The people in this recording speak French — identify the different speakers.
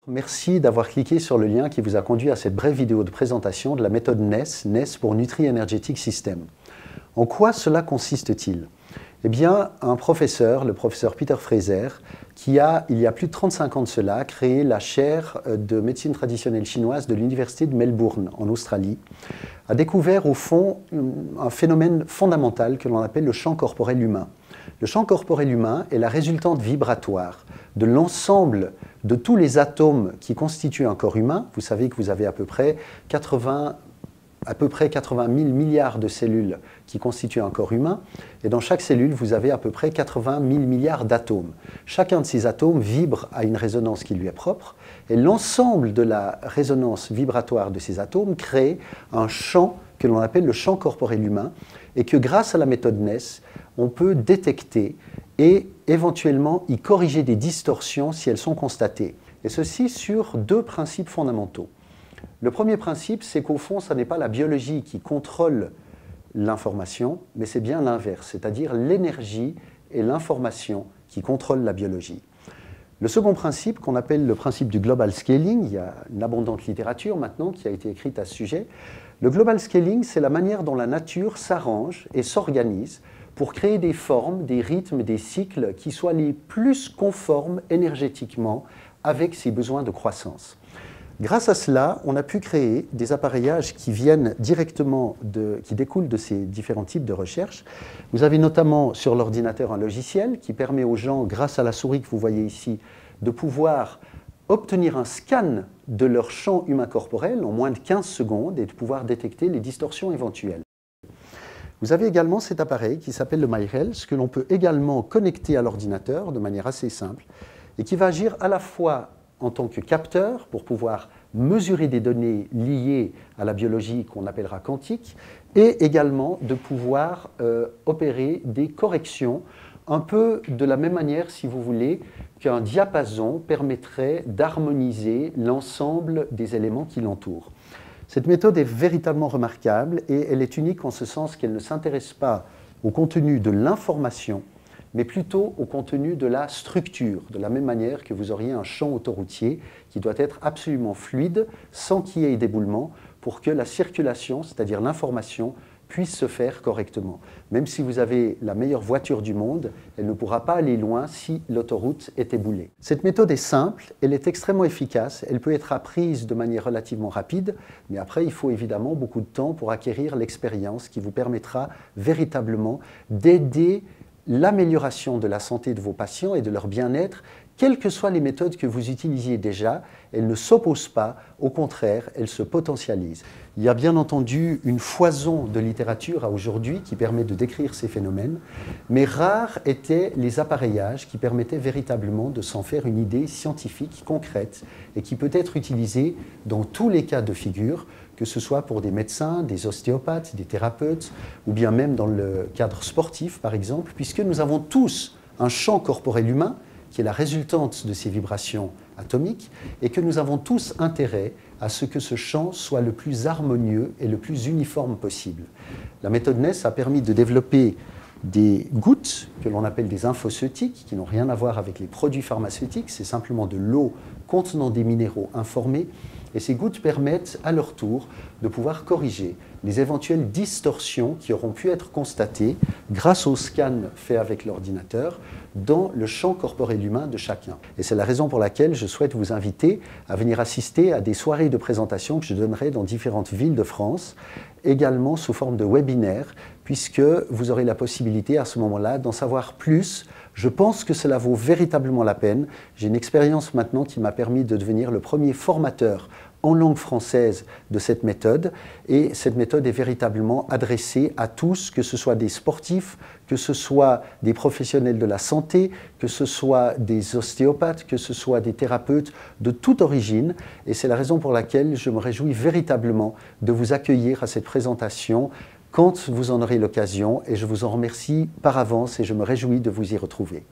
Speaker 1: Merci d'avoir cliqué sur le lien qui vous a conduit à cette brève vidéo de présentation de la méthode NES, NES pour Nutri-Energetic System. En quoi cela consiste-t-il? Eh bien, un professeur, le professeur Peter Fraser, qui a, il y a plus de 35 ans de cela, créé la chaire de médecine traditionnelle chinoise de l'université de Melbourne, en Australie, a découvert au fond un phénomène fondamental que l'on appelle le champ corporel humain. Le champ corporel humain est la résultante vibratoire de l'ensemble de tous les atomes qui constituent un corps humain. Vous savez que vous avez à peu près 80 000 milliards de cellules qui constituent un corps humain, et dans chaque cellule, vous avez à peu près 80 000 milliards d'atomes. Chacun de ces atomes vibre à une résonance qui lui est propre, et l'ensemble de la résonance vibratoire de ces atomes crée un champ que l'on appelle le champ corporel humain, et que grâce à la méthode NES, on peut détecter et éventuellement y corriger des distorsions si elles sont constatées. Et ceci sur deux principes fondamentaux. Le premier principe, c'est qu'au fond, ce n'est pas la biologie qui contrôle l'information, mais c'est bien l'inverse, c'est-à-dire l'énergie et l'information qui contrôlent la biologie. Le second principe, qu'on appelle le principe du global scaling, il y a une abondante littérature maintenant qui a été écrite à ce sujet. Le global scaling, c'est la manière dont la nature s'arrange et s'organise pour créer des formes, des rythmes, des cycles qui soient les plus conformes énergétiquement avec ses besoins de croissance. Grâce à cela, on a pu créer des appareillages qui viennent directement qui découlent de ces différents types de recherches. Vous avez notamment sur l'ordinateur un logiciel qui permet aux gens, grâce à la souris que vous voyez ici, de pouvoir obtenir un scan de leur champ humain corporel en moins de 15 secondes et de pouvoir détecter les distorsions éventuelles. Vous avez également cet appareil qui s'appelle le MyHealth, que l'on peut également connecter à l'ordinateur de manière assez simple et qui va agir à la fois en tant que capteur pour pouvoir mesurer des données liées à la biologie qu'on appellera quantique et également de pouvoir opérer des corrections un peu de la même manière, si vous voulez, qu'un diapason permettrait d'harmoniser l'ensemble des éléments qui l'entourent. Cette méthode est véritablement remarquable et elle est unique en ce sens qu'elle ne s'intéresse pas au contenu de l'information, mais plutôt au contenu de la structure, de la même manière que vous auriez un champ autoroutier qui doit être absolument fluide, sans qu'il y ait d'éboulement, pour que la circulation, c'est-à-dire l'information, puisse se faire correctement. Même si vous avez la meilleure voiture du monde, elle ne pourra pas aller loin si l'autoroute est éboulée. Cette méthode est simple, elle est extrêmement efficace, elle peut être apprise de manière relativement rapide, mais après il faut évidemment beaucoup de temps pour acquérir l'expérience qui vous permettra véritablement d'aider l'amélioration de la santé de vos patients et de leur bien-être, quelles que soient les méthodes que vous utilisiez déjà, elles ne s'opposent pas, au contraire, elles se potentialisent. Il y a bien entendu une foison de littérature à aujourd'hui qui permet de décrire ces phénomènes, mais rares étaient les appareillages qui permettaient véritablement de s'en faire une idée scientifique, concrète, et qui peut être utilisée dans tous les cas de figure, que ce soit pour des médecins, des ostéopathes, des thérapeutes, ou bien même dans le cadre sportif, par exemple, puisque nous avons tous un champ corporel humain qui est la résultante de ces vibrations atomiques, et que nous avons tous intérêt à ce que ce champ soit le plus harmonieux et le plus uniforme possible. La méthode NES a permis de développer des gouttes que l'on appelle des infocéutiques, qui n'ont rien à voir avec les produits pharmaceutiques, c'est simplement de l'eau contenant des minéraux informés, et ces gouttes permettent à leur tour de pouvoir corriger les éventuelles distorsions qui auront pu être constatées grâce au scan fait avec l'ordinateur dans le champ corporel humain de chacun. Et c'est la raison pour laquelle je souhaite vous inviter à venir assister à des soirées de présentation que je donnerai dans différentes villes de France, également sous forme de webinaire, puisque vous aurez la possibilité à ce moment-là d'en savoir plus. Je pense que cela vaut véritablement la peine. J'ai une expérience maintenant qui m'a permis de devenir le premier formateur en langue française de cette méthode, et cette méthode est véritablement adressée à tous, que ce soit des sportifs, que ce soit des professionnels de la santé, que ce soit des ostéopathes, que ce soit des thérapeutes de toute origine, et c'est la raison pour laquelle je me réjouis véritablement de vous accueillir à cette présentation quand vous en aurez l'occasion, et je vous en remercie par avance et je me réjouis de vous y retrouver.